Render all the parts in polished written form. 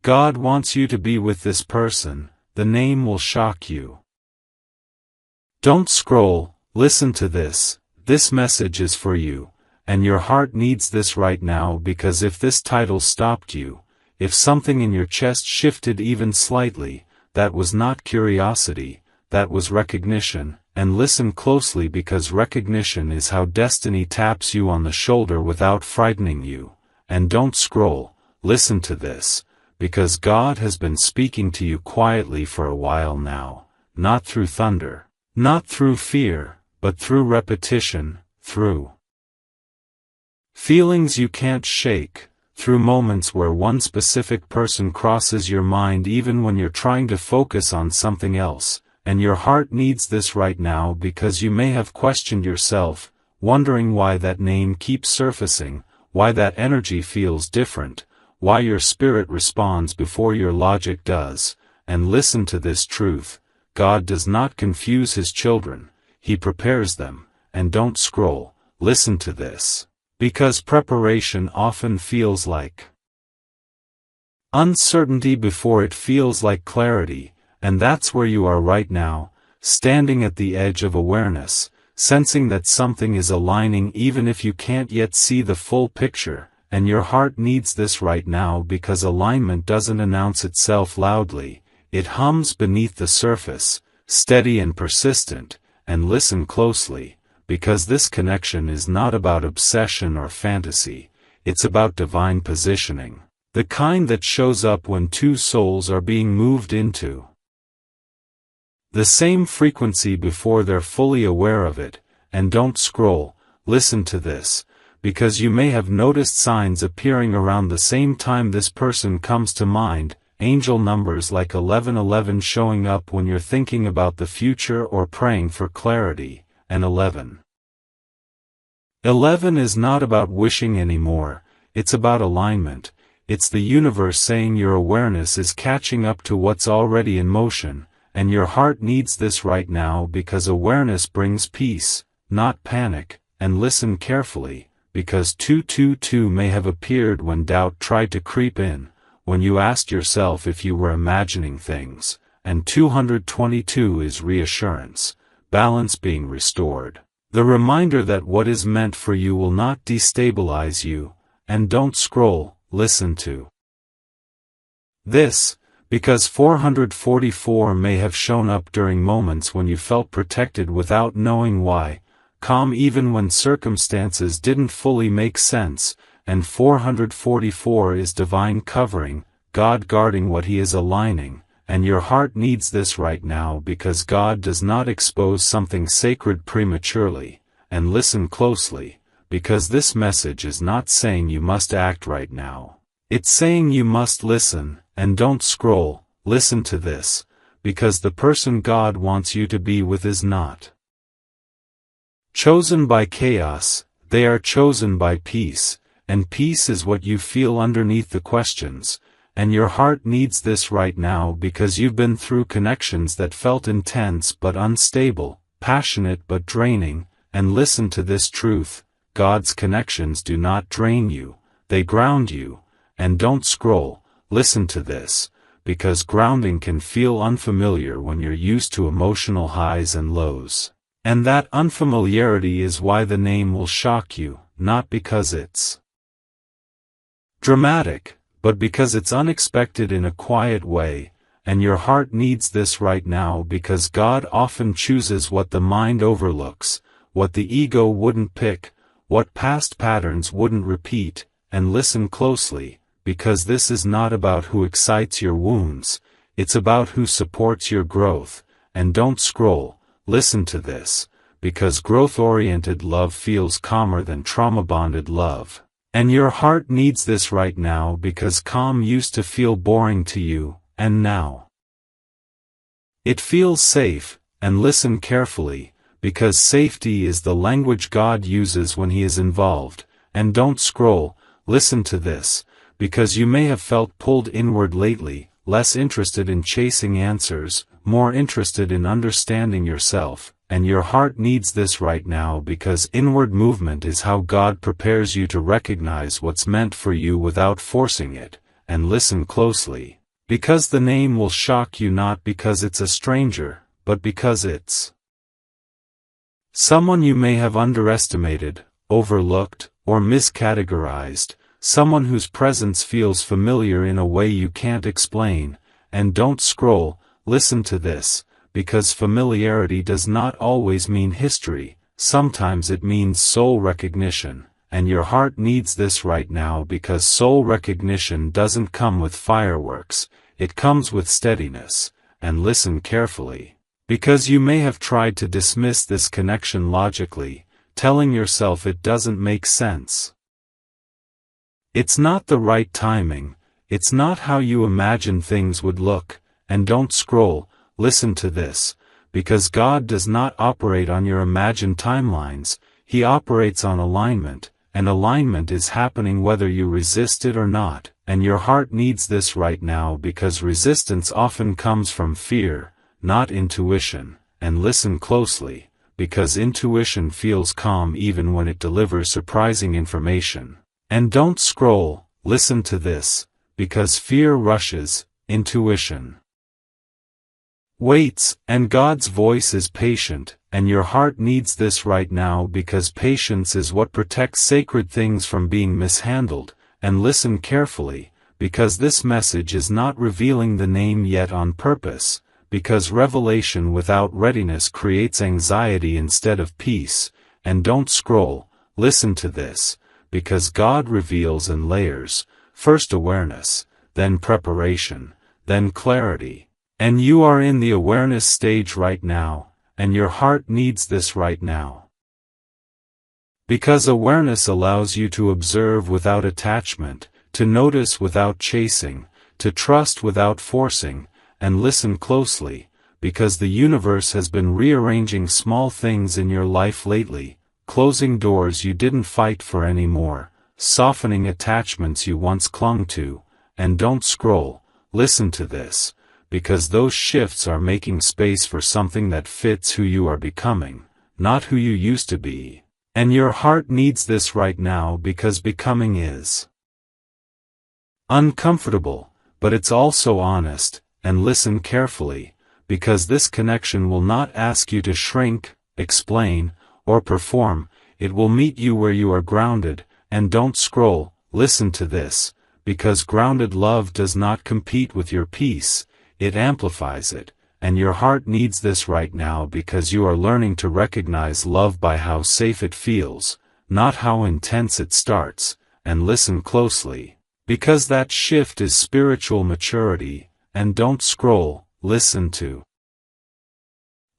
God wants you to be with this person. The name will shock you. Don't scroll, listen to this. This message is for you, and your heart needs this right now, because if this title stopped you, if something in your chest shifted even slightly, that was not curiosity, that was recognition. And listen closely, because recognition is how destiny taps you on the shoulder without frightening you. And don't scroll, listen to this, because God has been speaking to you quietly for a while now, not through thunder, not through fear, but through repetition, through feelings you can't shake, through moments where one specific person crosses your mind even when you're trying to focus on something else. And your heart needs this right now, because you may have questioned yourself, wondering why that name keeps surfacing, why that energy feels different, why your spirit responds before your logic does. And listen to this truth: God does not confuse His children, He prepares them. And don't scroll, listen to this, because preparation often feels like uncertainty before it feels like clarity. And that's where you are right now, standing at the edge of awareness, sensing that something is aligning even if you can't yet see the full picture. And your heart needs this right now, because alignment doesn't announce itself loudly, it hums beneath the surface, steady and persistent. And listen closely, because this connection is not about obsession or fantasy, it's about divine positioning, the kind that shows up when two souls are being moved into the same frequency before they're fully aware of it. And don't scroll, listen to this, because you may have noticed signs appearing around the same time this person comes to mind, angel numbers like 1111 showing up when you're thinking about the future or praying for clarity. And 11 is not about wishing anymore, it's about alignment. It's the universe saying your awareness is catching up to what's already in motion. And your heart needs this right now, because awareness brings peace, not panic. And listen carefully, because 222 may have appeared when doubt tried to creep in, when you asked yourself if you were imagining things. And 222 is reassurance, balance being restored, the reminder that what is meant for you will not destabilize you. And don't scroll, listen to this, because 444 may have shown up during moments when you felt protected without knowing why, calm even when circumstances didn't fully make sense. And 444 is divine covering, God guarding what He is aligning. And your heart needs this right now, because God does not expose something sacred prematurely. And listen closely, because this message is not saying you must act right now, it's saying you must listen. And don't scroll, listen to this, because the person God wants you to be with is not chosen by chaos, they are chosen by peace. And peace is what you feel underneath the questions. And your heart needs this right now, because you've been through connections that felt intense but unstable, passionate but draining. And listen to this truth: God's connections do not drain you, they ground you. And don't scroll, listen to this, because grounding can feel unfamiliar when you're used to emotional highs and lows. And that unfamiliarity is why the name will shock you, not because it's dramatic, but because it's unexpected in a quiet way. And your heart needs this right now, because God often chooses what the mind overlooks, what the ego wouldn't pick, what past patterns wouldn't repeat. And listen closely, because this is not about who excites your wounds, it's about who supports your growth. And don't scroll, listen to this, because growth-oriented love feels calmer than trauma-bonded love. And your heart needs this right now, because calm used to feel boring to you, and now it feels safe. And listen carefully, because safety is the language God uses when He is involved. And don't scroll, listen to this, because you may have felt pulled inward lately, less interested in chasing answers, more interested in understanding yourself. And your heart needs this right now, because inward movement is how God prepares you to recognize what's meant for you without forcing it. and listen closely. Because the name will shock you not because it's a stranger, but because it's someone you may have underestimated, overlooked, or miscategorized, someone whose presence feels familiar in a way you can't explain. And don't scroll, listen to this, because familiarity does not always mean history, sometimes it means soul recognition, and your heart needs this right now because soul recognition doesn't come with fireworks, it comes with steadiness. And listen carefully, because you may have tried to dismiss this connection logically, telling yourself it doesn't make sense. It's not the right timing, it's not how you imagine things would look. And don't scroll, listen to this, because God does not operate on your imagined timelines, He operates on alignment, and alignment is happening whether you resist it or not, and your heart needs this right now because resistance often comes from fear, not intuition. And listen closely, because intuition feels calm even when it delivers surprising information. And don't scroll, listen to this, because fear rushes, intuition waits, and God's voice is patient, and your heart needs this right now because patience is what protects sacred things from being mishandled. And listen carefully, because this message is not revealing the name yet on purpose, because revelation without readiness creates anxiety instead of peace. And don't scroll, listen to this, because God reveals in layers, first awareness, then preparation, then clarity. And you are in the awareness stage right now, and your heart needs this right now. Because awareness allows you to observe without attachment, to notice without chasing, to trust without forcing. And listen closely, because the universe has been rearranging small things in your life lately, closing doors you didn't fight for anymore, softening attachments you once clung to. And don't scroll, listen to this, because those shifts are making space for something that fits who you are becoming, not who you used to be. And your heart needs this right now because becoming is uncomfortable, but it's also honest. And listen carefully, because this connection will not ask you to shrink, explain, or perform, it will meet you where you are grounded. And don't scroll, listen to this, because grounded love does not compete with your peace, it amplifies it. And your heart needs this right now because you are learning to recognize love by how safe it feels, not how intense it starts. And listen closely, because that shift is spiritual maturity. And don't scroll, listen to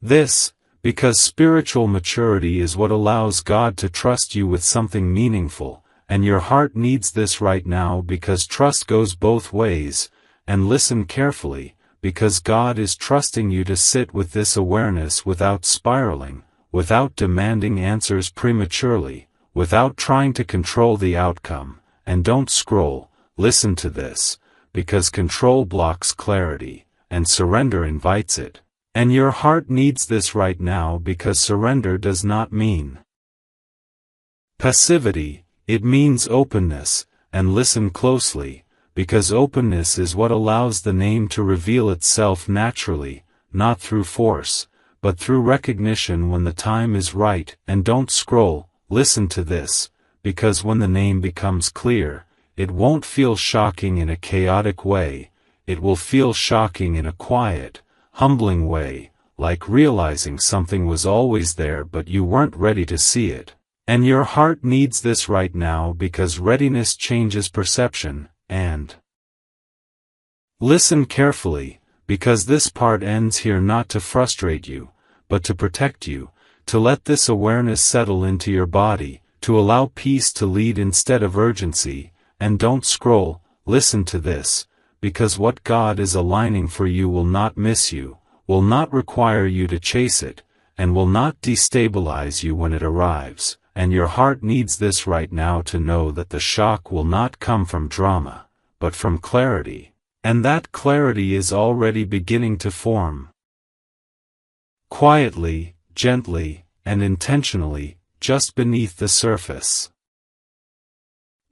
this, because spiritual maturity is what allows God to trust you with something meaningful. And your heart needs this right now because trust goes both ways. And listen carefully, because God is trusting you to sit with this awareness without spiraling, without demanding answers prematurely, without trying to control the outcome. And don't scroll, listen to this, because control blocks clarity, and surrender invites it. And your heart needs this right now because surrender does not mean passivity, it means openness. And listen closely, because openness is what allows the name to reveal itself naturally, not through force, but through recognition when the time is right. And don't scroll, listen to this, because when the name becomes clear, it won't feel shocking in a chaotic way, it will feel shocking in a quiet, humbling way, like realizing something was always there but you weren't ready to see it. And your heart needs this right now because readiness changes perception. And listen carefully, because this part ends here not to frustrate you, but to protect you, to let this awareness settle into your body, to allow peace to lead instead of urgency. And don't scroll, listen to this, because what God is aligning for you will not miss you, will not require you to chase it, and will not destabilize you when it arrives. And your heart needs this right now to know that the shock will not come from drama, but from clarity. And that clarity is already beginning to form. Quietly, gently, and intentionally, just beneath the surface.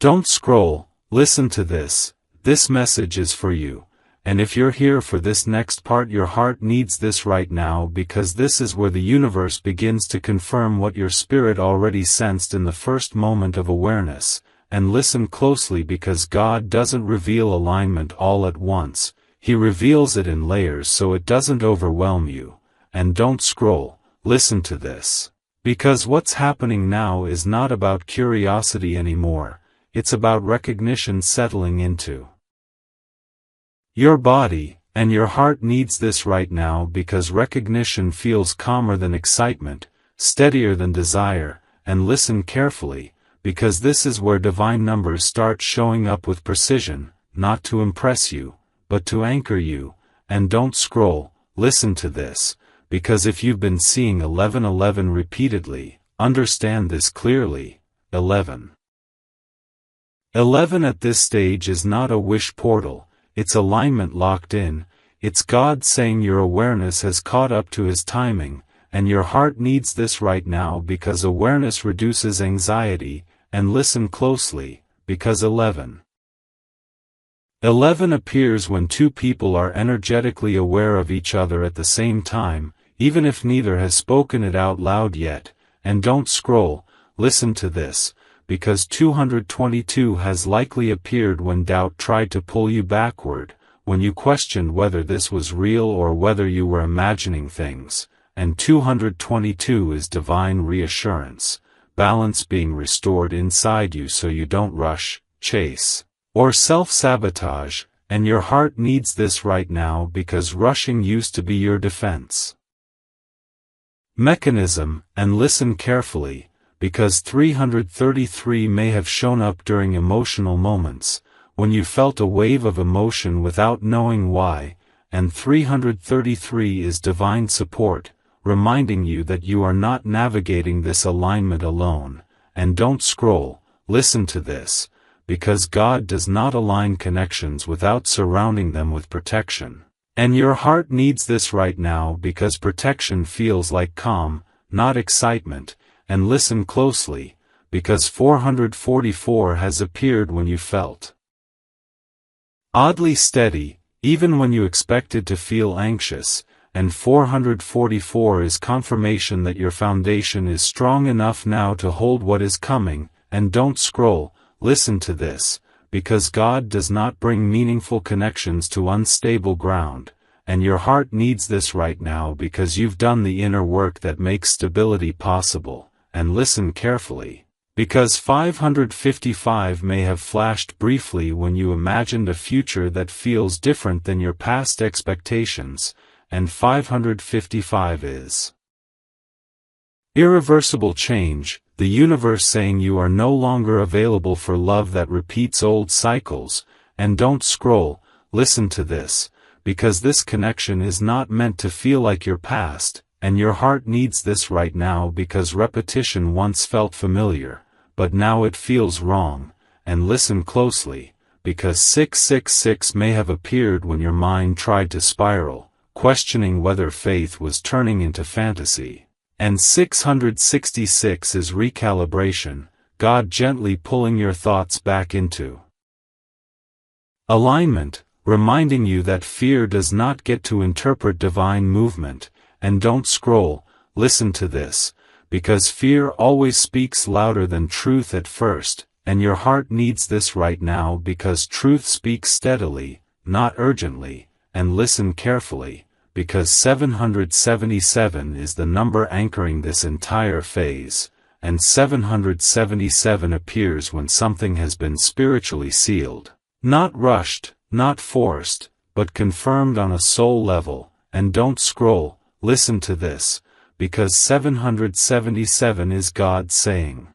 Don't scroll, listen to this, this message is for you. And if you're here for this next part, your heart needs this right now, because this is where the universe begins to confirm what your spirit already sensed in the first moment of awareness. And listen closely, because God doesn't reveal alignment all at once. He reveals it in layers so it doesn't overwhelm you. And don't scroll, listen to this. Because what's happening now is not about curiosity anymore, it's about recognition settling into your body, and your heart needs this right now, because recognition feels calmer than excitement, steadier than desire. And listen carefully, because this is where divine numbers start showing up with precision, not to impress you, but to anchor you. And don't scroll, listen to this, because if you've been seeing 1111 repeatedly, understand this clearly. 11 at this stage is not a wish portal. It's alignment locked in. It's God saying your awareness has caught up to His timing, and your heart needs this right now, because awareness reduces anxiety. And listen closely, because 11 appears when two people are energetically aware of each other at the same time, even if neither has spoken it out loud yet. And don't scroll, listen to this, because 222 has likely appeared when doubt tried to pull you backward, when you questioned whether this was real or whether you were imagining things. And 222 is divine reassurance, balance being restored inside you so you don't rush, chase, or self-sabotage. And your heart needs this right now, because rushing used to be your defense mechanism. And listen carefully, because 333 may have shown up during emotional moments, when you felt a wave of emotion without knowing why. And 333 is divine support, reminding you that you are not navigating this alignment alone. And don't scroll, listen to this, because God does not align connections without surrounding them with protection. And your heart needs this right now, because protection feels like calm, not excitement. And listen closely, because 444 has appeared when you felt oddly steady, even when you expected to feel anxious. And 444 is confirmation that your foundation is strong enough now to hold what is coming. And don't scroll, listen to this, because God does not bring meaningful connections to unstable ground. And your heart needs this right now, because you've done the inner work that makes stability possible. And listen carefully, because 555 may have flashed briefly when you imagined a future that feels different than your past expectations. And 555 is irreversible change, the universe saying you are no longer available for love that repeats old cycles. And don't scroll, listen to this, because this connection is not meant to feel like your past. And your heart needs this right now, because repetition once felt familiar, but now it feels wrong. And listen closely, because 666 may have appeared when your mind tried to spiral, questioning whether faith was turning into fantasy. And 666 is recalibration, God gently pulling your thoughts back into alignment, reminding you that fear does not get to interpret divine movement. And don't scroll, listen to this, because fear always speaks louder than truth at first. And your heart needs this right now, because truth speaks steadily, not urgently. And listen carefully, because 777 is the number anchoring this entire phase. And 777 appears when something has been spiritually sealed, not rushed, not forced, but confirmed on a soul level. And don't scroll, listen to this, because 777 is God saying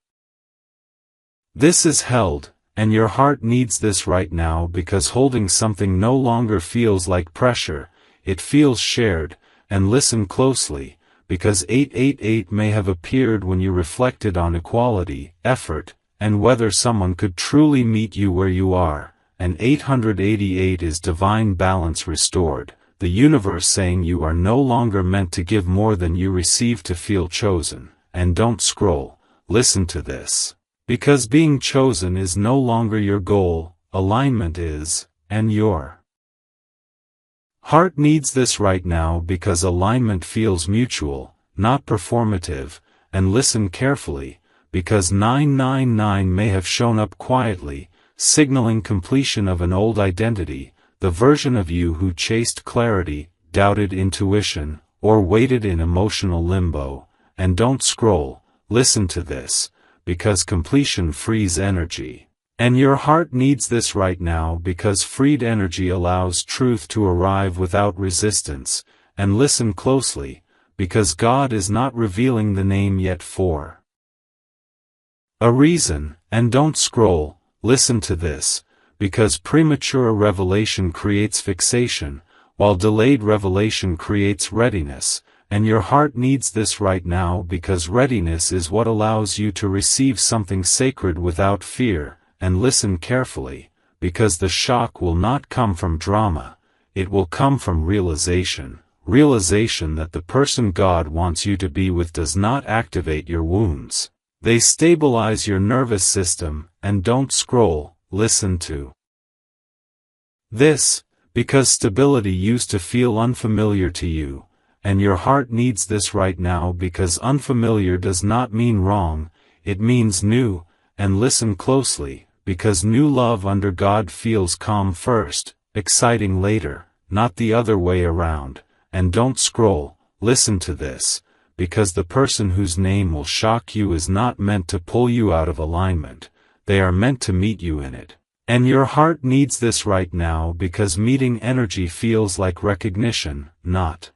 this is held. And your heart needs this right now, because holding something no longer feels like pressure, it feels shared. And listen closely, because 888 may have appeared when you reflected on equality, effort, and whether someone could truly meet you where you are. And 888 is divine balance restored, the universe saying you are no longer meant to give more than you receive to feel chosen. And don't scroll, listen to this, because being chosen is no longer your goal, alignment is. and your heart needs this right now because alignment feels mutual, not performative, and listen carefully, because 999 may have shown up quietly, signaling completion of an old identity, the version of you who chased clarity, doubted intuition, or waited in emotional limbo. And don't scroll, listen to this, because completion frees energy. And your heart needs this right now because freed energy allows truth to arrive without resistance. And listen closely, because God is not revealing the name yet for a reason. And don't scroll, listen to this, because premature revelation creates fixation, while delayed revelation creates readiness. And your heart needs this right now because readiness is what allows you to receive something sacred without fear. And listen carefully, because the shock will not come from drama, it will come from realization that the person God wants you to be with does not activate your wounds. They stabilize your nervous system. And don't scroll, listen to this, because stability used to feel unfamiliar to you, and your heart needs this right now because unfamiliar does not mean wrong, it means new. And listen closely, because new love under God feels calm first, exciting later, not the other way around. And don't scroll, listen to this, because the person whose name will shock you is not meant to pull you out of alignment, they are meant to meet you in it. And your heart needs this right now because meeting energy feels like recognition, not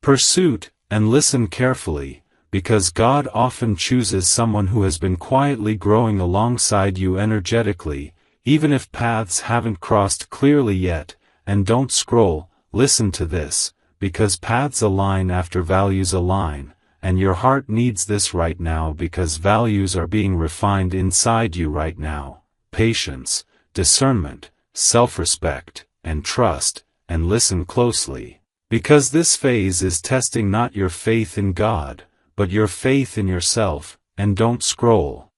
pursuit. And listen carefully, because God often chooses someone who has been quietly growing alongside you energetically, even if paths haven't crossed clearly yet. And don't scroll, listen to this, because paths align after values align, and your heart needs this right now because values are being refined inside you right now. Patience, discernment, self-respect, and trust. And listen closely, because this phase is testing not your faith in God, but your faith in yourself. And don't scroll,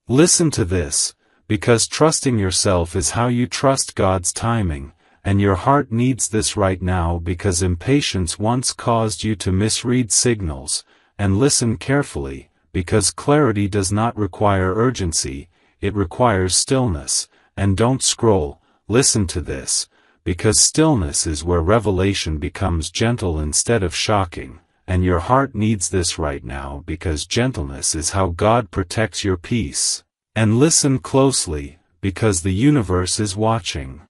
listen to this, because trusting yourself is how you trust God's timing. And your heart needs this right now because impatience once caused you to misread signals. And listen carefully, because clarity does not require urgency, it requires stillness. And don't scroll, listen to this, because stillness is where revelation becomes gentle instead of shocking. And your heart needs this right now because gentleness is how God protects your peace. And listen closely, because the universe is watching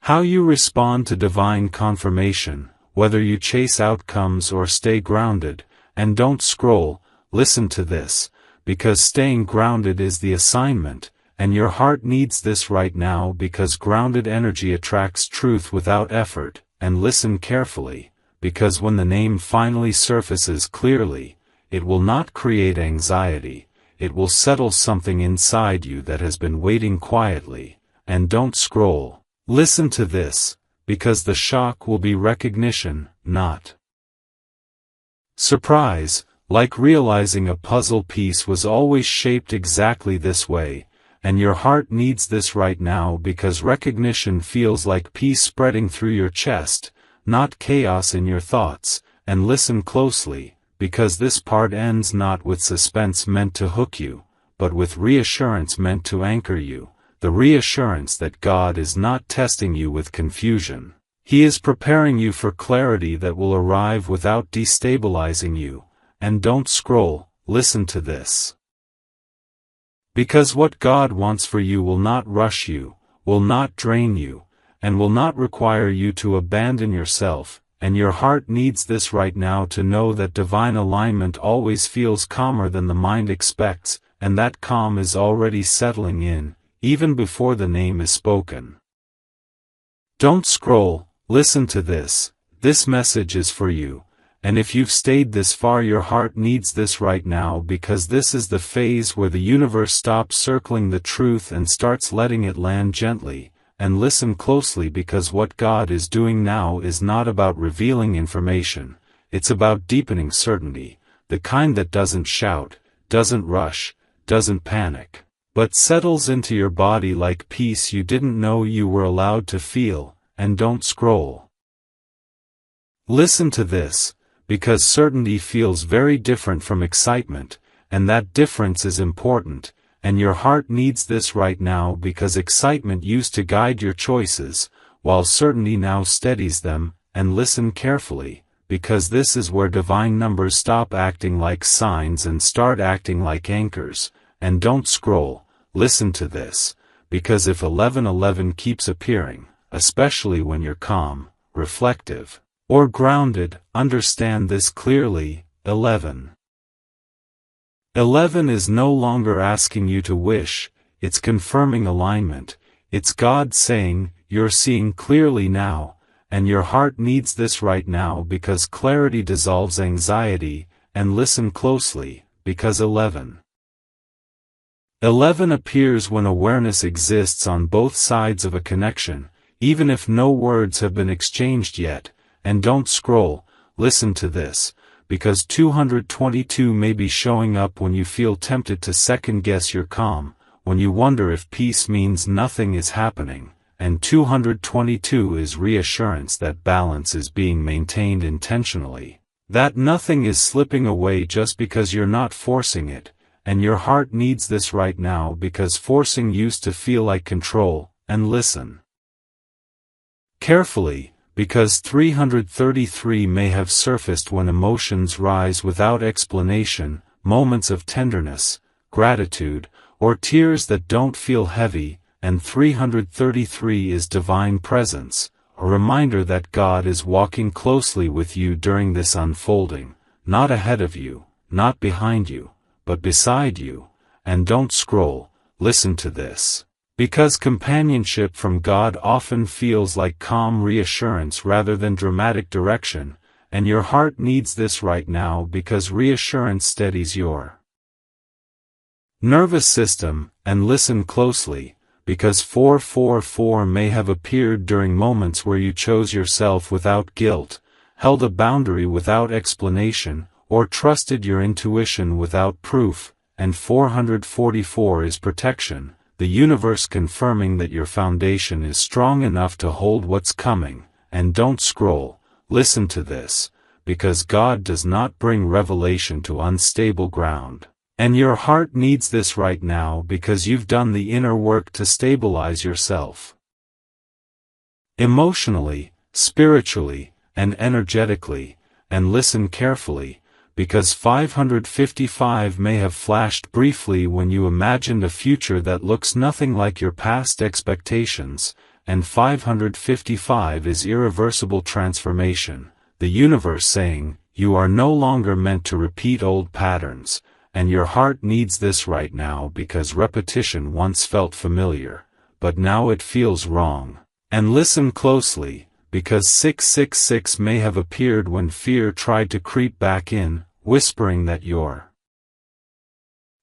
how you respond to divine confirmation, whether you chase outcomes or stay grounded. And don't scroll, listen to this, because staying grounded is the assignment. And your heart needs this right now because grounded energy attracts truth without effort. And listen carefully, because when the name finally surfaces clearly, it will not create anxiety, it will settle something inside you that has been waiting quietly. And don't scroll, listen to this, because the shock will be recognition, not surprise, like realizing a puzzle piece was always shaped exactly this way. And your heart needs this right now because recognition feels like peace spreading through your chest, not chaos in your thoughts. And listen closely, because this part ends not with suspense meant to hook you, but with reassurance meant to anchor you. The reassurance that God is not testing you with confusion. He is preparing you for clarity that will arrive without destabilizing you. And don't scroll, listen to this, because what God wants for you will not rush you, will not drain you, and will not require you to abandon yourself. And your heart needs this right now to know that divine alignment always feels calmer than the mind expects, and that calm is already settling in, even before the name is spoken. Don't scroll, listen to this message is for you. And if you've stayed this far, your heart needs this right now because this is the phase where the universe stops circling the truth and starts letting it land gently. And listen closely, because what God is doing now is not about revealing information, it's about deepening certainty, the kind that doesn't shout, doesn't rush, doesn't panic. but settles into your body like peace you didn't know you were allowed to feel. And don't scroll. Listen to this, because certainty feels very different from excitement, and that difference is important, and your heart needs this right now because excitement used to guide your choices, while certainty now steadies them. And listen carefully, because this is where divine numbers stop acting like signs and start acting like anchors. And don't scroll. Listen to this, because if 1111 keeps appearing, especially when you're calm, reflective, or grounded, understand this clearly. 11 is no longer asking you to wish, it's confirming alignment. It's God saying, you're seeing clearly now, and your heart needs this right now because clarity dissolves anxiety. And listen closely, because 11 appears when awareness exists on both sides of a connection, even if no words have been exchanged yet. And don't scroll. Listen to this, because 222 may be showing up when you feel tempted to second-guess your calm, when you wonder if peace means nothing is happening, and 222 is reassurance that balance is being maintained intentionally, that nothing is slipping away just because you're not forcing it. And your heart needs this right now because forcing used to feel like control. And listen carefully, because 333 may have surfaced when emotions rise without explanation, moments of tenderness, gratitude, or tears that don't feel heavy. And 333 is divine presence, a reminder that God is walking closely with you during this unfolding, not ahead of you, not behind you, but beside you. And don't scroll. Listen to this, because companionship from God often feels like calm reassurance rather than dramatic direction, and your heart needs this right now because reassurance steadies your nervous system. And listen closely, because 444 may have appeared during moments where you chose yourself without guilt, held a boundary without explanation, or trusted your intuition without proof. And 444 is protection, the universe confirming that your foundation is strong enough to hold what's coming. And don't scroll. Listen to this, because God does not bring revelation to unstable ground. And your heart needs this right now because you've done the inner work to stabilize yourself. Emotionally, spiritually, and energetically. And listen carefully, because 555 may have flashed briefly when you imagined a future that looks nothing like your past expectations, and 555 is irreversible transformation, the universe saying, you are no longer meant to repeat old patterns, and your heart needs this right now because repetition once felt familiar, but now it feels wrong. And listen closely, because 666 may have appeared when fear tried to creep back in, whispering that you're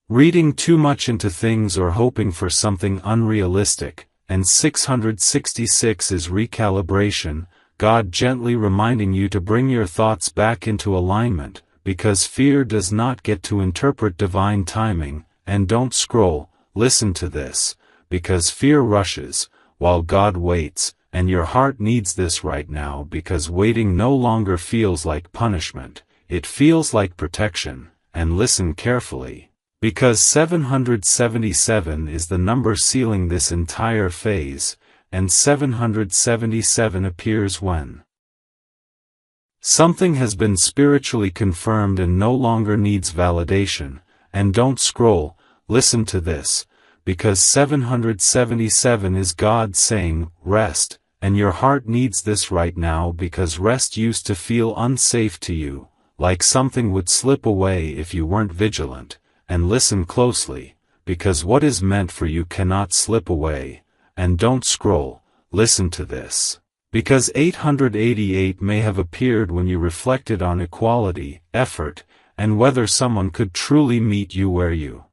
reading too much into things or hoping for something unrealistic. And 666 is recalibration, God gently reminding you to bring your thoughts back into alignment, because fear does not get to interpret divine timing. And don't scroll. Listen to this, because fear rushes, while God waits. And your heart needs this right now because waiting no longer feels like punishment, it feels like protection. And listen carefully, because 777 is the number sealing this entire phase, and 777 appears when something has been spiritually confirmed and no longer needs validation. And don't scroll. Listen to this, because 777 is God saying, rest, and your heart needs this right now because rest used to feel unsafe to you, like something would slip away if you weren't vigilant. And listen closely, because what is meant for you cannot slip away. And don't scroll. Listen to this, because 888 may have appeared when you reflected on equality, effort, and whether someone could truly meet you where you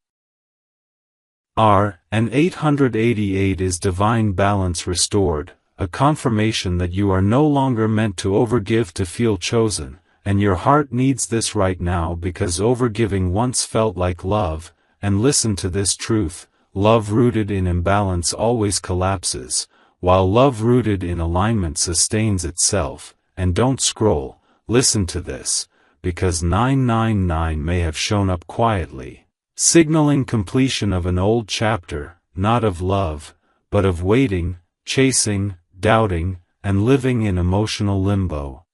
are. And 888 is divine balance restored, a confirmation that you are no longer meant to overgive to feel chosen, and your heart needs this right now because overgiving once felt like love. And listen to this truth, love rooted in imbalance always collapses, while love rooted in alignment sustains itself. And don't scroll, listen to this, because 999 may have shown up quietly, signaling completion of an old chapter, not of love, but of waiting, chasing, doubting, and living in emotional limbo.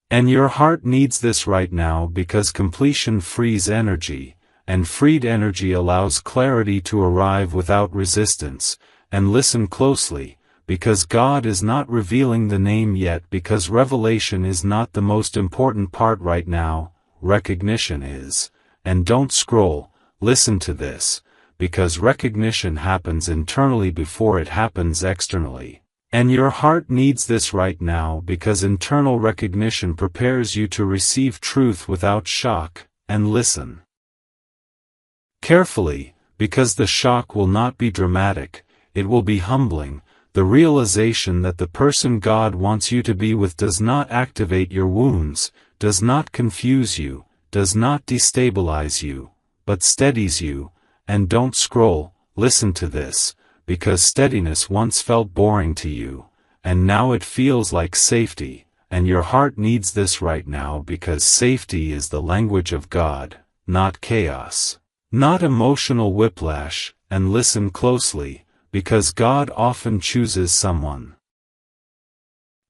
And your heart needs this right now because completion frees energy, and freed energy allows clarity to arrive without resistance. And listen closely, because God is not revealing the name yet, because revelation is not the most important part right now, recognition is. And don't scroll, listen to this, because recognition happens internally before it happens externally. And your heart needs this right now because internal recognition prepares you to receive truth without shock. And listen carefully, because the shock will not be dramatic, it will be humbling. The realization that the person God wants you to be with does not activate your wounds, does not confuse you, does not destabilize you, but steadies you. And don't scroll, listen to this, because steadiness once felt boring to you, and now it feels like safety. And your heart needs this right now because safety is the language of God, not chaos, not emotional whiplash. And listen closely, because God often chooses someone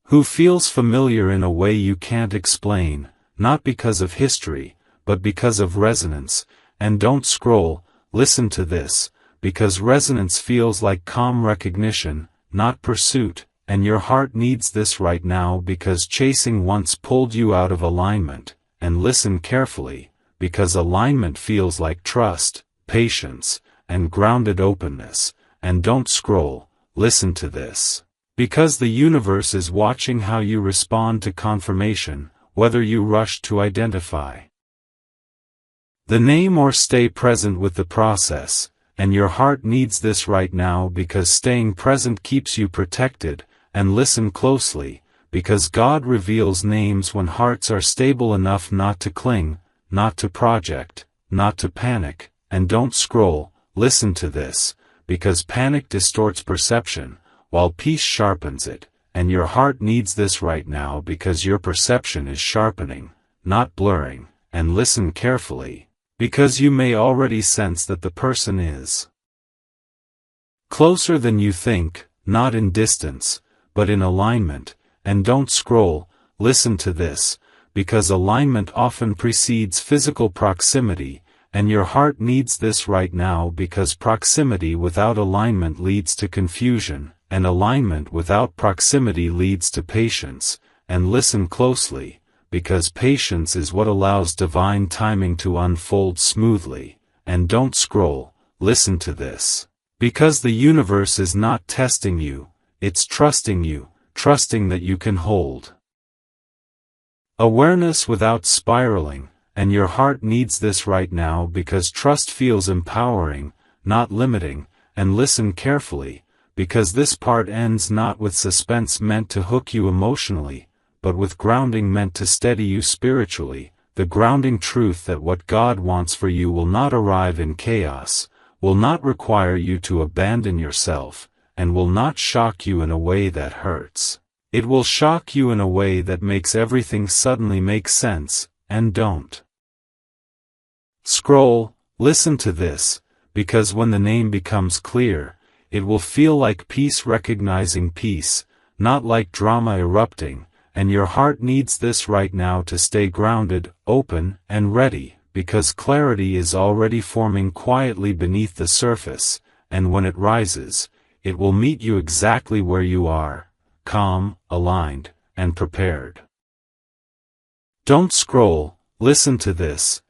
who feels familiar in a way you can't explain, not because of history, but because of resonance. And don't scroll, listen to this, because resonance feels like calm recognition, not pursuit. And your heart needs this right now because chasing once pulled you out of alignment. And listen carefully, because alignment feels like trust, patience, and grounded openness. And don't scroll, listen to this, because the universe is watching how you respond to confirmation, whether you rush to identify the name or stay present with the process. And your heart needs this right now because staying present keeps you protected. And listen closely, because God reveals names when hearts are stable enough not to cling, not to project, not to panic. And don't scroll, listen to this, because panic distorts perception, while peace sharpens it. And your heart needs this right now because your perception is sharpening, not blurring. And listen carefully, because you may already sense that the person is closer than you think, not in distance, but in alignment. And don't scroll, listen to this, because alignment often precedes physical proximity. And your heart needs this right now because proximity without alignment leads to confusion, and alignment without proximity leads to patience. And listen closely, because patience is what allows divine timing to unfold smoothly. And don't scroll, listen to this, because the universe is not testing you, it's trusting you, trusting that you can hold awareness without spiraling. And your heart needs this right now because trust feels empowering, not limiting. And listen carefully, because this part ends not with suspense meant to hook you emotionally, but with grounding meant to steady you spiritually. The grounding truth that what God wants for you will not arrive in chaos, will not require you to abandon yourself, and will not shock you in a way that hurts. It will shock you in a way that makes everything suddenly make sense. And don't scroll, listen to this, because when the name becomes clear, it will feel like peace recognizing peace, not like drama erupting. And your heart needs this right now to stay grounded, open, and ready, because clarity is already forming quietly beneath the surface. And when it rises, it will meet you exactly where you are, calm, aligned, and prepared. Don't scroll, listen to this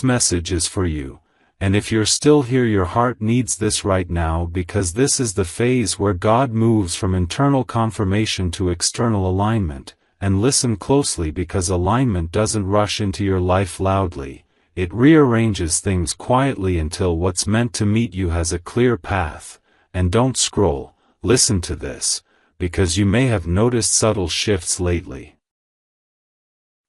message is for you. And if you're still here, your heart needs this right now because this is the phase where God moves from internal confirmation to external alignment. And listen closely, because alignment doesn't rush into your life loudly, it rearranges things quietly until what's meant to meet you has a clear path. And don't scroll, listen to this, because you may have noticed subtle shifts lately.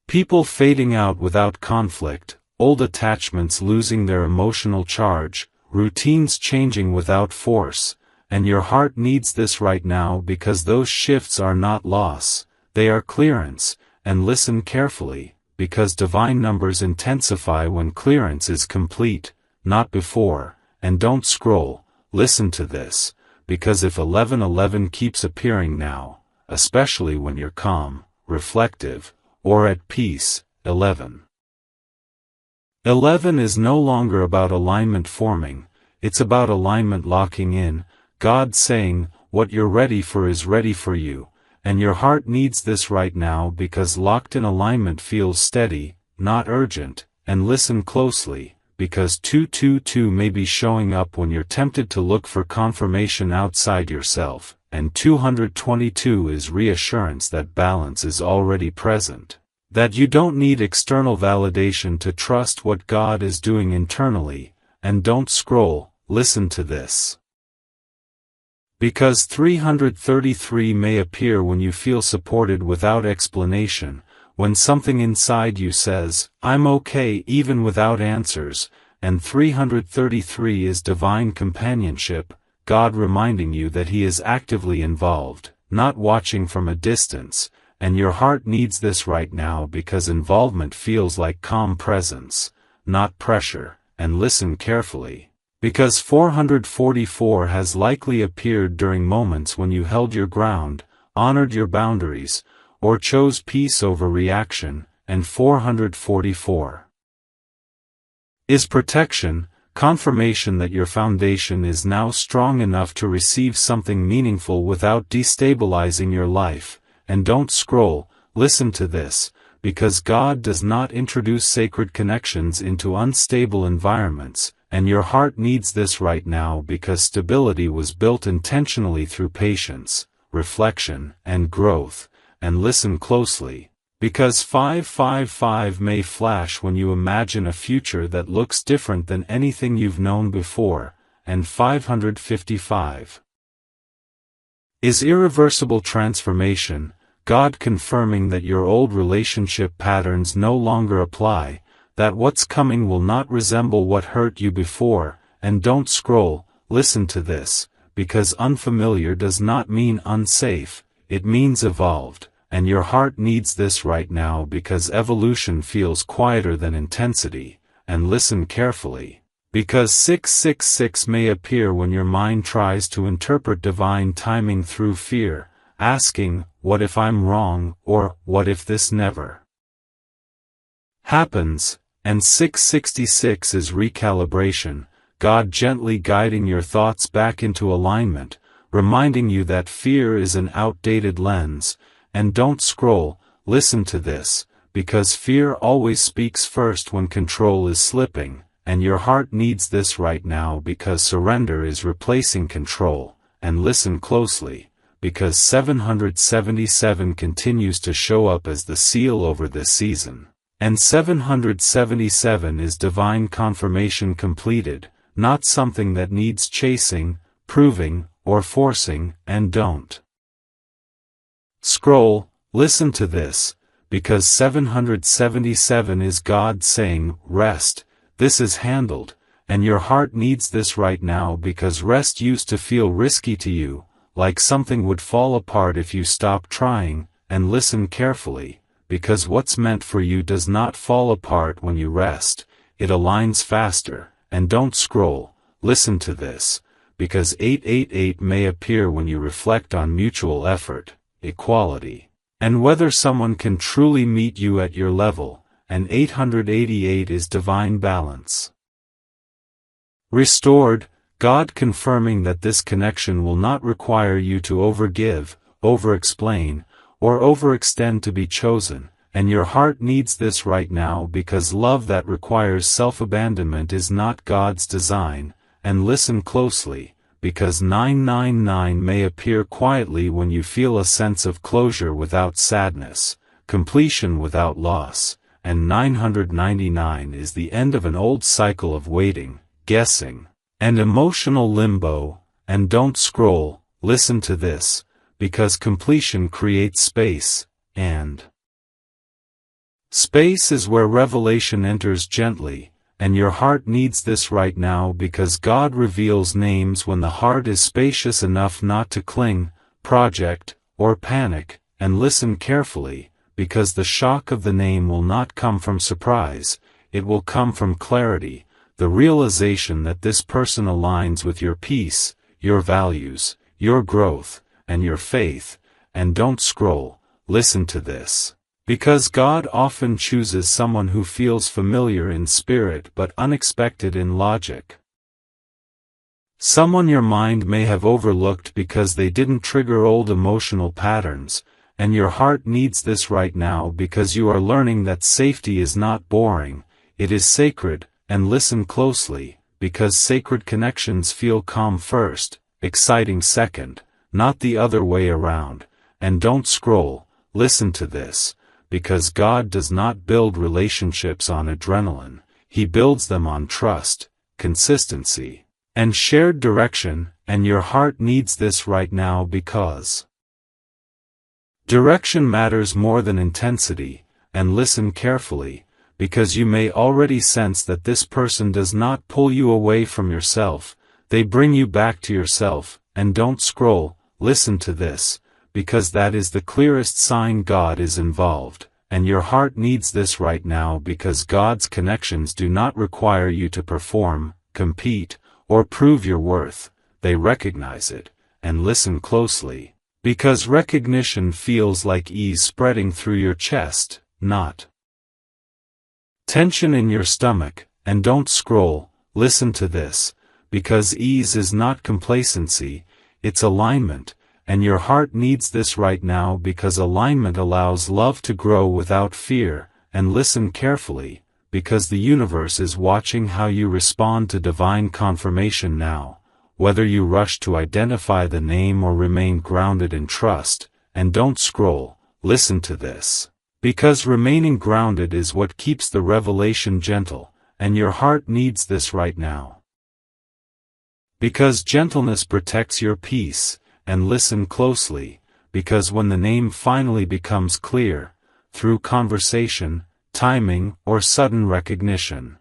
People fading out without conflict, old attachments losing their emotional charge, routines changing without force, and your heart needs this right now because those shifts are not loss, they are clearance, and listen carefully, because divine numbers intensify when clearance is complete, not before, and don't scroll, listen to this, because if 1111 keeps appearing now, especially when you're calm, reflective, or at peace, 11. 11 is no longer about alignment forming, it's about alignment locking in, God saying, what you're ready for is ready for you, and your heart needs this right now because locked-in alignment feels steady, not urgent, and listen closely, because 222 may be showing up when you're tempted to look for confirmation outside yourself, and 222 is reassurance that balance is already present, that you don't need external validation to trust what God is doing internally, and don't scroll, listen to this. Because 333 may appear when you feel supported without explanation, when something inside you says, I'm okay even without answers, and 333 is divine companionship, God reminding you that He is actively involved, not watching from a distance, and your heart needs this right now because involvement feels like calm presence, not pressure, and listen carefully. Because 444 has likely appeared during moments when you held your ground, honored your boundaries, or chose peace over reaction, and 444 is protection, confirmation that your foundation is now strong enough to receive something meaningful without destabilizing your life, and don't scroll, listen to this, because God does not introduce sacred connections into unstable environments, and your heart needs this right now because stability was built intentionally through patience, reflection, and growth, and listen closely, because 555 may flash when you imagine a future that looks different than anything you've known before, and 555 is irreversible transformation, God confirming that your old relationship patterns no longer apply, that what's coming will not resemble what hurt you before, and don't scroll, listen to this, because unfamiliar does not mean unsafe, it means evolved, and your heart needs this right now because evolution feels quieter than intensity, and listen carefully, because 666 may appear when your mind tries to interpret divine timing through fear, asking, what if I'm wrong, or what if this never happens? And 666 is recalibration, God gently guiding your thoughts back into alignment, reminding you that fear is an outdated lens, and don't scroll, listen to this, because fear always speaks first when control is slipping, and your heart needs this right now because surrender is replacing control, and listen closely, because 777 continues to show up as the seal over this season. And 777 is divine confirmation completed, not something that needs chasing, proving, or forcing, and don't scroll, listen to this, because 777 is God saying, rest, this is handled, and your heart needs this right now because rest used to feel risky to you, like something would fall apart if you stop trying, and listen carefully. Because what's meant for you does not fall apart when you rest, it aligns faster, and don't scroll, listen to this, because 888 may appear when you reflect on mutual effort, equality, and whether someone can truly meet you at your level, and 888 is divine balance. Restored, God confirming that this connection will not require you to overgive, over-explain, or overextend to be chosen, and your heart needs this right now because love that requires self-abandonment is not God's design, and listen closely, because 999 may appear quietly when you feel a sense of closure without sadness, completion without loss, and 999 is the end of an old cycle of waiting, guessing, and emotional limbo, and don't scroll, listen to this, because completion creates space, and space is where revelation enters gently, and your heart needs this right now because God reveals names when the heart is spacious enough not to cling, project, or panic, and listen carefully, because the shock of the name will not come from surprise, it will come from clarity, the realization that this person aligns with your peace, your values, your growth, and your faith. And don't scroll, listen to this. Because God often chooses someone who feels familiar in spirit but unexpected in logic. Someone your mind may have overlooked because they didn't trigger old emotional patterns, and your heart needs this right now because you are learning that safety is not boring, it is sacred, and listen closely, because sacred connections feel calm first, exciting second, not the other way around. And don't scroll, listen to this, because God does not build relationships on adrenaline, He builds them on trust, consistency, and shared direction, and your heart needs this right now because direction matters more than intensity, and listen carefully, because you may already sense that this person does not pull you away from yourself, they bring you back to yourself. And don't scroll, listen to this, because that is the clearest sign God is involved, and your heart needs this right now because God's connections do not require you to perform, compete, or prove your worth, they recognize it, and listen closely, because recognition feels like ease spreading through your chest, not tension in your stomach. And don't scroll, listen to this, because ease is not complacency, it's alignment, and your heart needs this right now because alignment allows love to grow without fear. And listen carefully, because the universe is watching how you respond to divine confirmation now, whether you rush to identify the name or remain grounded in trust. And don't scroll, listen to this, because remaining grounded is what keeps the revelation gentle, and your heart needs this right now. Because gentleness protects your peace. And listen closely, because when the name finally becomes clear, through conversation, timing, or sudden recognition,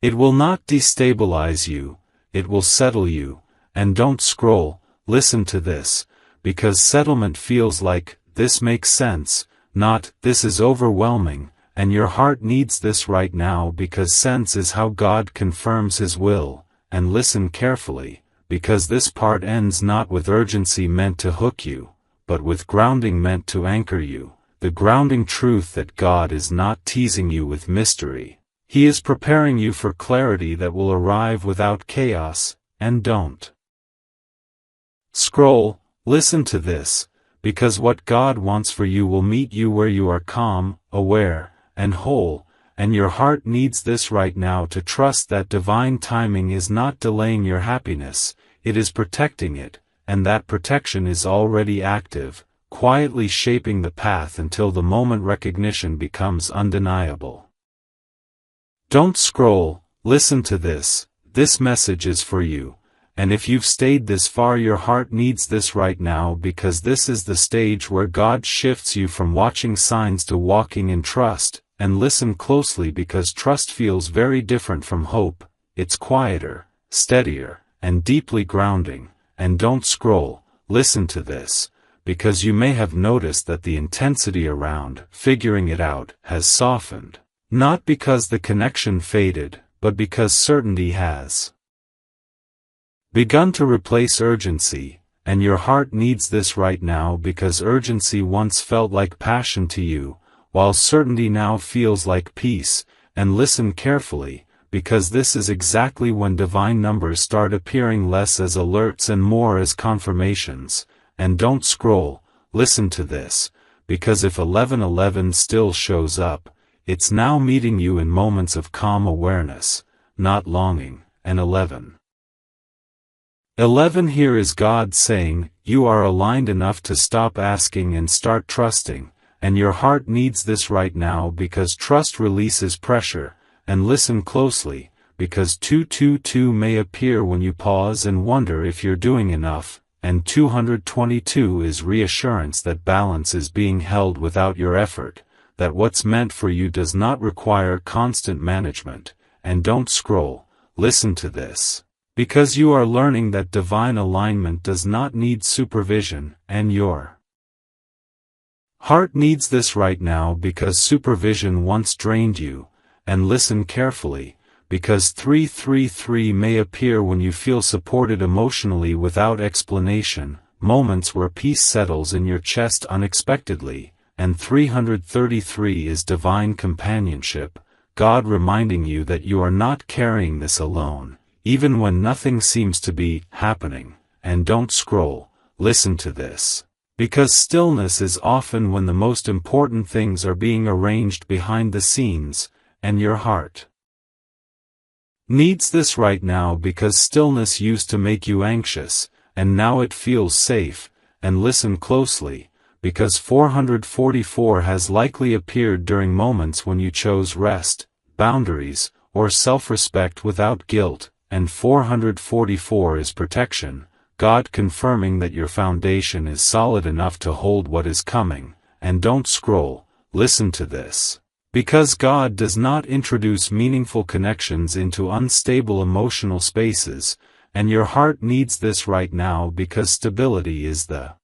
it will not destabilize you, it will settle you. And don't scroll, listen to this, because settlement feels like, this makes sense, not, this is overwhelming, and your heart needs this right now because sense is how God confirms His will. And listen carefully, because this part ends not with urgency meant to hook you, but with grounding meant to anchor you, the grounding truth that God is not teasing you with mystery, He is preparing you for clarity that will arrive without chaos. And don't scroll, listen to this, because what God wants for you will meet you where you are calm, aware, and whole. And your heart needs this right now to trust that divine timing is not delaying your happiness, it is protecting it, and that protection is already active, quietly shaping the path until the moment recognition becomes undeniable. Don't scroll, listen to this message is for you, and if you've stayed this far your heart needs this right now because this is the stage where God shifts you from watching signs to walking in trust. And listen closely because trust feels very different from hope, it's quieter, steadier, and deeply grounding. And don't scroll, listen to this, because you may have noticed that the intensity around figuring it out has softened, not because the connection faded, but because certainty has begun to replace urgency. And your heart needs this right now because urgency once felt like passion to you, while certainty now feels like peace. And listen carefully, because this is exactly when divine numbers start appearing less as alerts and more as confirmations. And don't scroll, listen to this, because if 1111 still shows up, it's now meeting you in moments of calm awareness, not longing. And 11 here is God saying, you are aligned enough to stop asking and start trusting. And your heart needs this right now because trust releases pressure. And listen closely, because 222 may appear when you pause and wonder if you're doing enough, and 222 is reassurance that balance is being held without your effort, that what's meant for you does not require constant management. And don't scroll, listen to this. Because you are learning that divine alignment does not need supervision, and your heart needs this right now because supervision once drained you. And listen carefully, because 333 may appear when you feel supported emotionally without explanation, moments where peace settles in your chest unexpectedly, and 333 is divine companionship, God reminding you that you are not carrying this alone, even when nothing seems to be happening. And don't scroll, listen to this. Because stillness is often when the most important things are being arranged behind the scenes, and your heart needs this right now because stillness used to make you anxious, and now it feels safe. And listen closely, because 444 has likely appeared during moments when you chose rest, boundaries, or self-respect without guilt, and 444 is protection, God confirming that your foundation is solid enough to hold what is coming. And don't scroll, listen to this. Because God does not introduce meaningful connections into unstable emotional spaces, and your heart needs this right now because stability is the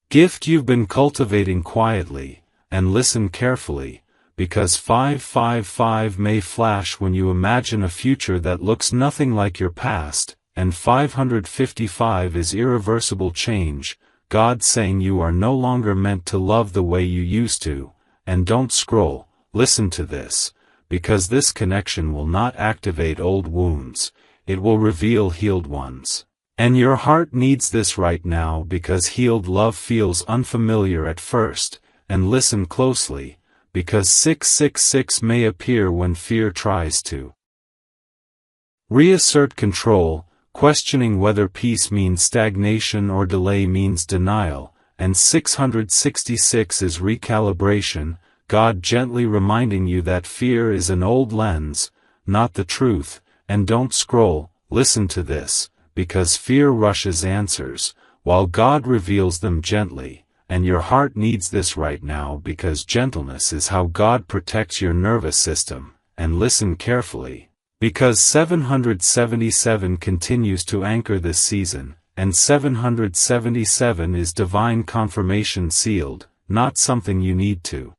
gift you've been cultivating quietly. And listen carefully, because 555 may flash when you imagine a future that looks nothing like your past, and 555 is irreversible change, God saying you are no longer meant to love the way you used to. And don't scroll, listen to this, because this connection will not activate old wounds, it will reveal healed ones. And your heart needs this right now because healed love feels unfamiliar at first. And listen closely, because 666 may appear when fear tries to reassert control, questioning whether peace means stagnation or delay means denial. And 666 is recalibration, God gently reminding you that fear is an old lens, not the truth. And don't scroll, listen to this, because fear rushes answers, while God reveals them gently. And your heart needs this right now because gentleness is how God protects your nervous system. And listen carefully, because 777 continues to anchor this season. And 777 is divine confirmation sealed, not something you need to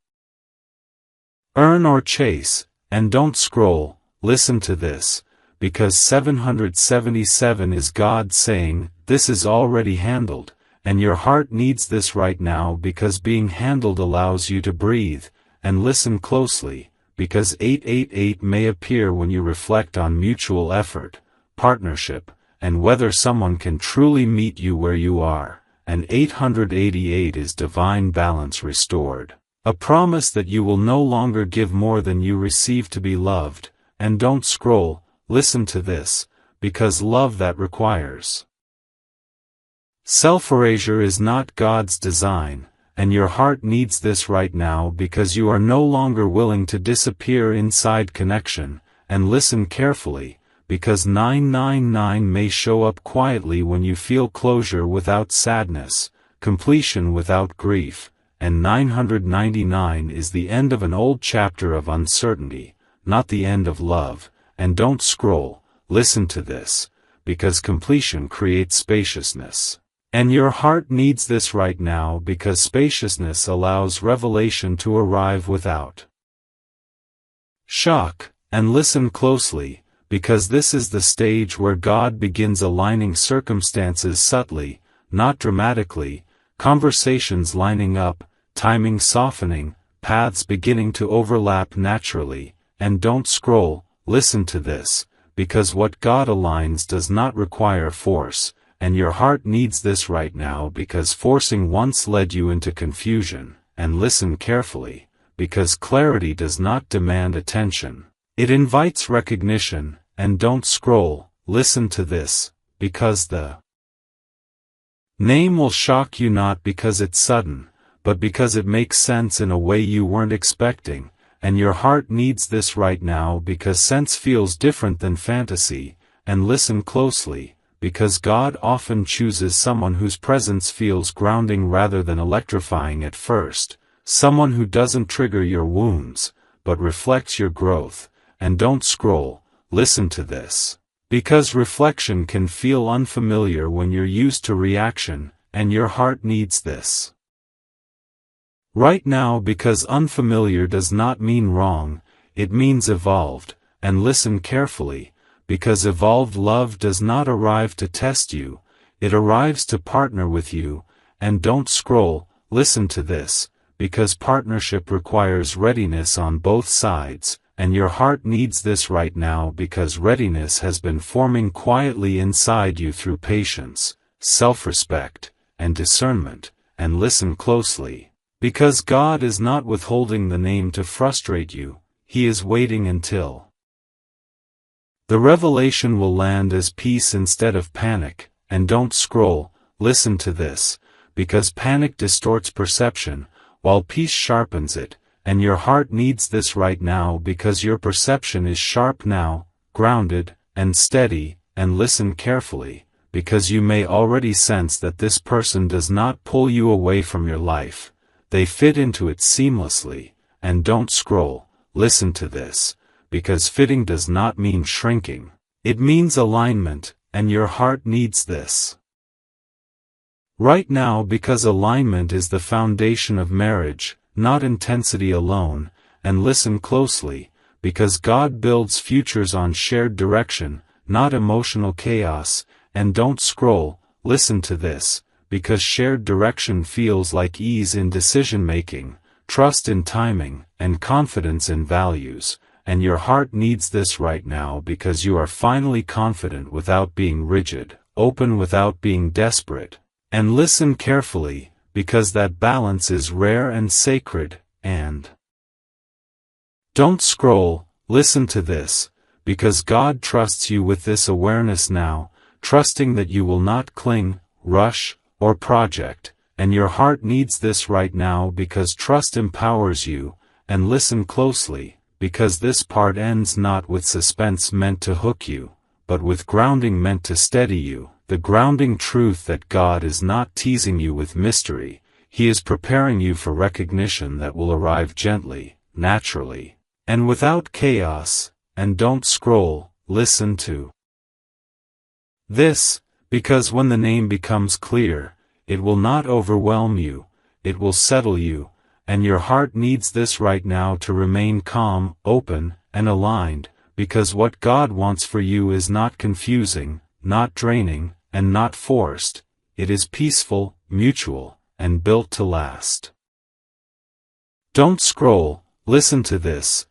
earn or chase. And don't scroll, listen to this, because 777 is God saying, this is already handled, and your heart needs this right now because being handled allows you to breathe. And listen closely, because 888 may appear when you reflect on mutual effort, partnership, and whether someone can truly meet you where you are. And 888 is divine balance restored, a promise that you will no longer give more than you receive to be loved. And don't scroll, listen to this, because love that requires self-erasure is not God's design. And your heart needs this right now because you are no longer willing to disappear inside connection. And listen carefully, because 999 may show up quietly when you feel closure without sadness, completion without grief, and 999 is the end of an old chapter of uncertainty, not the end of love. And don't scroll, listen to this, because completion creates spaciousness. And your heart needs this right now because spaciousness allows revelation to arrive without shock. And listen closely, because this is the stage where God begins aligning circumstances subtly, not dramatically, conversations lining up, timing softening, paths beginning to overlap naturally. And don't scroll, listen to this, because what God aligns does not require force, and your heart needs this right now because forcing once led you into confusion. And listen carefully, because clarity does not demand attention. It invites recognition. And don't scroll, listen to this, because the name will shock you not because it's sudden, but because it makes sense in a way you weren't expecting. And your heart needs this right now because sense feels different than fantasy. And listen closely, because God often chooses someone whose presence feels grounding rather than electrifying at first. someone who doesn't trigger your wounds, but reflects your growth. And don't scroll, listen to this. Because reflection can feel unfamiliar when you're used to reaction, and your heart needs this right now, because unfamiliar does not mean wrong, it means evolved. And listen carefully, because evolved love does not arrive to test you, it arrives to partner with you. And don't scroll, listen to this, because partnership requires readiness on both sides, and your heart needs this right now, because readiness has been forming quietly inside you through patience, self-respect, and discernment. And listen closely, because God is not withholding the name to frustrate you, He is waiting until the revelation will land as peace instead of panic. And don't scroll, listen to this, because panic distorts perception, while peace sharpens it. And your heart needs this right now, because your perception is sharp now, grounded, and steady. And listen carefully, because you may already sense that this person does not pull you away from your life, they fit into it seamlessly. And don't scroll, listen to this, because fitting does not mean shrinking, it means alignment. And your heart needs this right now, because alignment is the foundation of marriage, not intensity alone. And listen closely, because God builds futures on shared direction, not emotional chaos. And don't scroll, listen to this, because shared direction feels like ease in decision-making, trust in timing, and confidence in values. And your heart needs this right now, because you are finally confident without being rigid, open without being desperate. And listen carefully, because that balance is rare and sacred. And don't scroll, listen to this, because God trusts you with this awareness now, trusting that you will not cling, rush, or project. And your heart needs this right now, because trust empowers you. And listen closely, because this part ends not with suspense meant to hook you, but with grounding meant to steady you, the grounding truth that God is not teasing you with mystery, He is preparing you for recognition that will arrive gently, naturally, and without chaos. And don't scroll, listen to this, because when the name becomes clear, it will not overwhelm you, it will settle you. And your heart needs this right now to remain calm, open, and aligned, because what God wants for you is not confusing, not draining, and not forced. It is peaceful, mutual, and built to last. Don't scroll, listen to this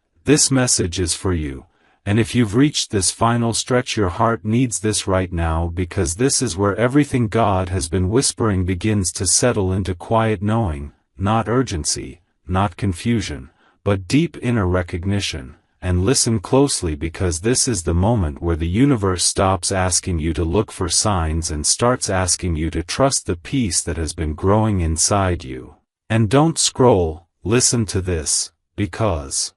message is for you. And if you've reached this final stretch, your heart needs this right now, because this is where everything God has been whispering begins to settle into quiet knowing. Not urgency, not confusion, but deep inner recognition. And listen closely, because this is the moment where the universe stops asking you to look for signs and starts asking you to trust the peace that has been growing inside you. And don't scroll, listen to this, because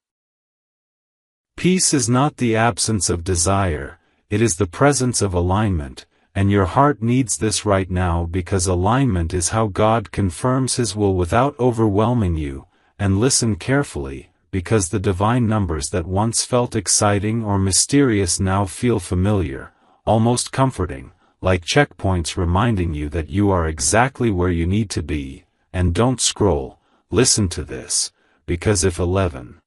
peace is not the absence of desire, it is the presence of alignment. And your heart needs this right now, because alignment is how God confirms His will without overwhelming you. And listen carefully, because the divine numbers that once felt exciting or mysterious now feel familiar, almost comforting, like checkpoints reminding you that you are exactly where you need to be. And don't scroll, listen to this, because if 11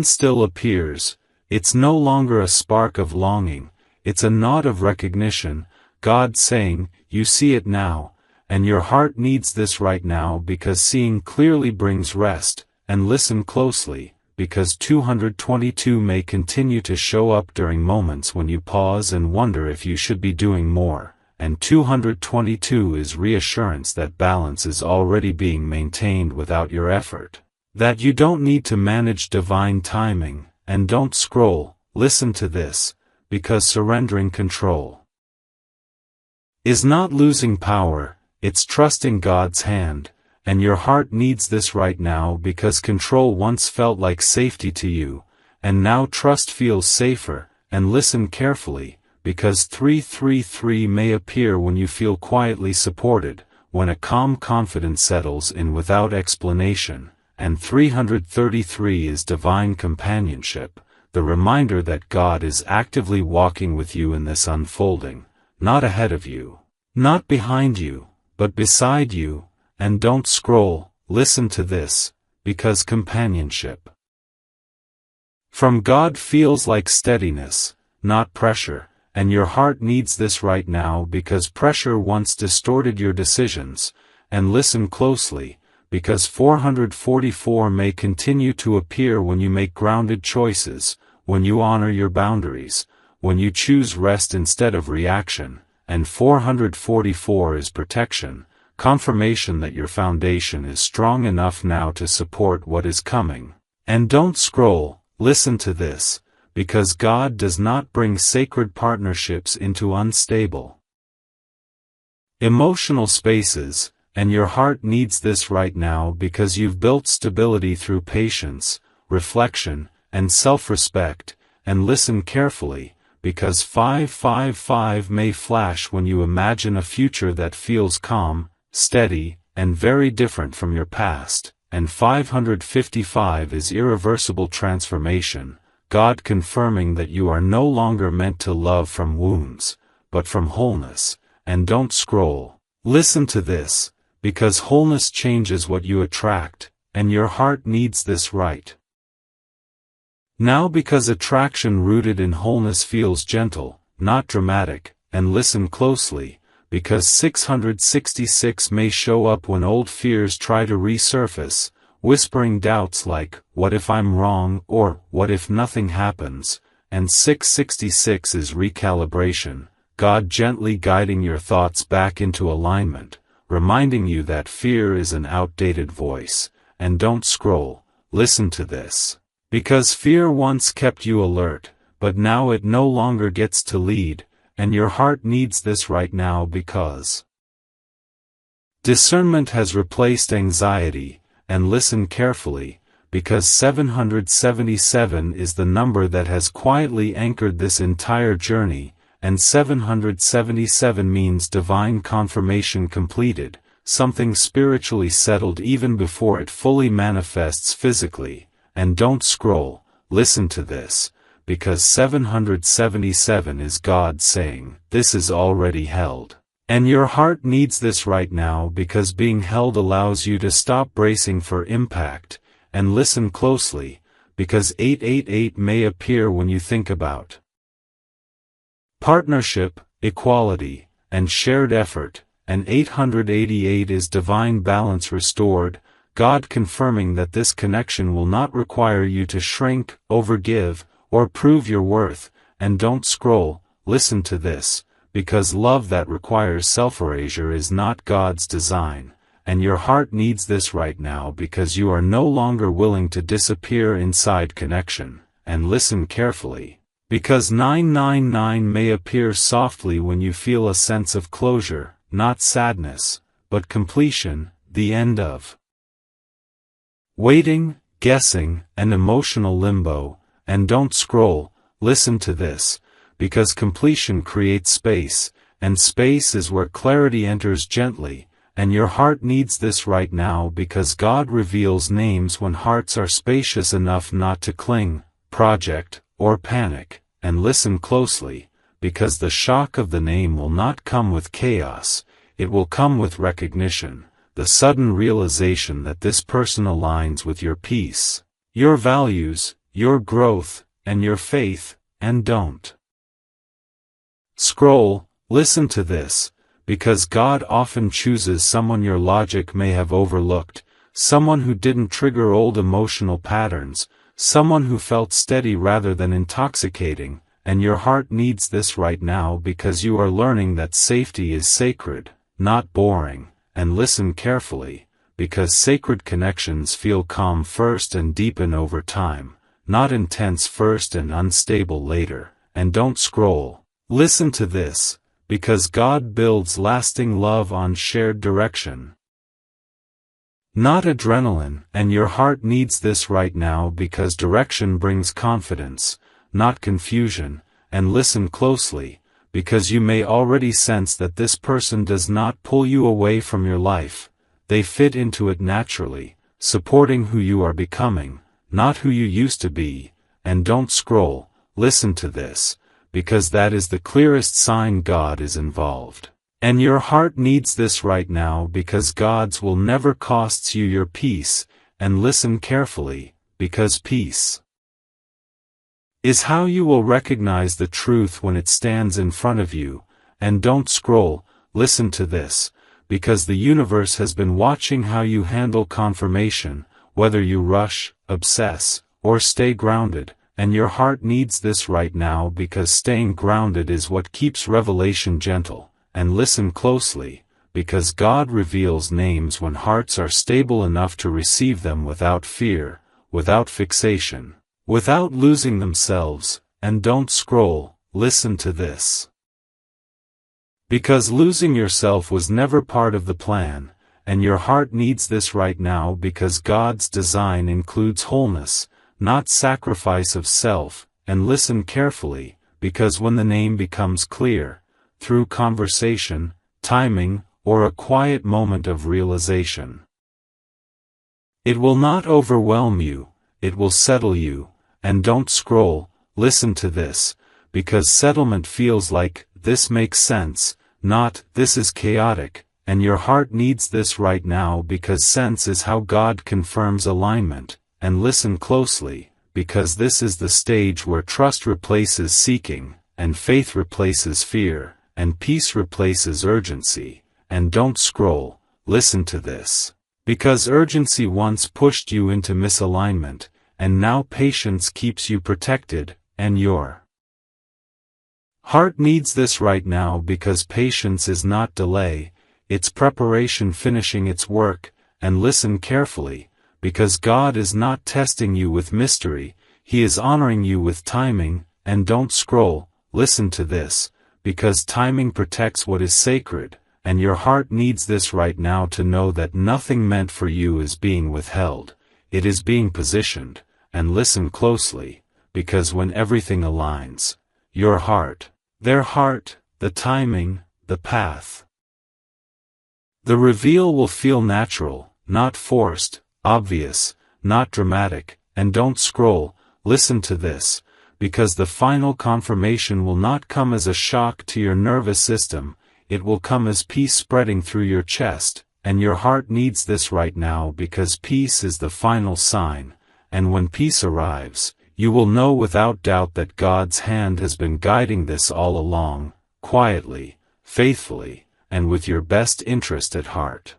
still appears, it's no longer a spark of longing, it's a nod of recognition, God saying, you see it now. And your heart needs this right now, because seeing clearly brings rest. And listen closely, because 222 may continue to show up during moments when you pause and wonder if you should be doing more. And 222 is reassurance that balance is already being maintained without your effort, that you don't need to manage divine timing. And don't scroll, listen to this, because surrendering control is not losing power, it's trusting God's hand. And your heart needs this right now, because control once felt like safety to you, and now trust feels safer. And listen carefully, because 333 may appear when you feel quietly supported, when a calm confidence settles in without explanation, and 333 is divine companionship, the reminder that God is actively walking with you in this unfolding, not ahead of you, not behind you, but beside you. And don't scroll, listen to this, because companionship from God feels like steadiness, not pressure, and your heart needs this right now because pressure once distorted your decisions. And listen closely, because 444 may continue to appear when you make grounded choices, when you honor your boundaries, when you choose rest instead of reaction. And 444 is protection, confirmation that your foundation is strong enough now to support what is coming. And don't scroll, listen to this, because God does not bring sacred partnerships into unstable emotional spaces, and your heart needs this right now because you've built stability through patience, reflection, and self-respect. And listen carefully, because 555 may flash when you imagine a future that feels calm, steady, and very different from your past. And 555 is irreversible transformation, God confirming that you are no longer meant to love from wounds, but from wholeness. And don't scroll, listen to this, because wholeness changes what you attract, and your heart needs this right now because attraction rooted in wholeness feels gentle, not dramatic. And listen closely, because 666 may show up when old fears try to resurface, whispering doubts like, what if I'm wrong, or what if nothing happens. And 666 is recalibration, God gently guiding your thoughts back into alignment, reminding you that fear is an outdated voice. And don't scroll, listen to this, because fear once kept you alert, but now it no longer gets to lead. And your heart needs this right now because discernment has replaced anxiety. And listen carefully, because 777 is the number that has quietly anchored this entire journey, and 777 means divine confirmation completed, something spiritually settled even before it fully manifests physically. And don't scroll, listen to this, because 777 is God saying, this is already held. And your heart needs this right now because being held allows you to stop bracing for impact. And listen closely, because 888 may appear when you think about partnership, equality, and shared effort. And 888 is divine balance restored, God confirming that this connection will not require you to shrink, overgive, or prove your worth. And don't scroll, listen to this, because love that requires self-erasure is not God's design. And your heart needs this right now because you are no longer willing to disappear inside connection. And listen carefully, because 999 may appear softly when you feel a sense of closure, not sadness, but completion, the end of waiting, guessing, and emotional limbo. And don't scroll, listen to this, because completion creates space, and space is where clarity enters gently. And your heart needs this right now because God reveals names when hearts are spacious enough not to cling, project, or panic. And listen closely, because the shock of the name will not come with chaos, it will come with recognition, the sudden realization that this person aligns with your peace, your values, your growth, and your faith. And don't scroll, listen to this, because God often chooses someone your logic may have overlooked, someone who didn't trigger old emotional patterns, someone who felt steady rather than intoxicating. And your heart needs this right now because you are learning that safety is sacred, not boring. And listen carefully, because sacred connections feel calm first and deepen over time, not intense first and unstable later. And don't scroll, listen to this, because God builds lasting love on shared direction, not adrenaline. And your heart needs this right now because direction brings confidence, not confusion. And listen closely, because you may already sense that this person does not pull you away from your life. They fit into it naturally, supporting who you are becoming, not who you used to be. And don't scroll, listen to this, because that is the clearest sign God is involved. And your heart needs this right now because God's will never costs you your peace, and listen carefully, because peace is how you will recognize the truth when it stands in front of you. And don't scroll, listen to this, because the universe has been watching how you handle confirmation, whether you rush, obsess, or stay grounded, and your heart needs this right now because staying grounded is what keeps revelation gentle. And listen closely, because God reveals names when hearts are stable enough to receive them without fear, without fixation, without losing themselves. And don't scroll, listen to this, because losing yourself was never part of the plan, and your heart needs this right now because God's design includes wholeness, not sacrifice of self. And listen carefully, because when the name becomes clear, through conversation, timing, or a quiet moment of realization, it will not overwhelm you, it will settle you. And don't scroll, listen to this, because settlement feels like, this makes sense, not, this is chaotic. And your heart needs this right now because sense is how God confirms alignment. And listen closely, because this is the stage where trust replaces seeking, and faith replaces fear, and peace replaces urgency. And don't scroll, listen to this, because urgency once pushed you into misalignment, and now patience keeps you protected. And your heart needs this right now because patience is not delay, it's preparation finishing its work. And listen carefully, because God is not testing you with mystery, He is honoring you with timing. And don't scroll, listen to this, because timing protects what is sacred. And your heart needs this right now to know that nothing meant for you is being withheld, it is being positioned. And listen closely, because when everything aligns, your heart, their heart, the timing, the path, the reveal will feel natural, not forced, obvious, not dramatic. And don't scroll, listen to this, because the final confirmation will not come as a shock to your nervous system, it will come as peace spreading through your chest. And your heart needs this right now because peace is the final sign. And when peace arrives, you will know without doubt that God's hand has been guiding this all along, quietly, faithfully, and with your best interest at heart.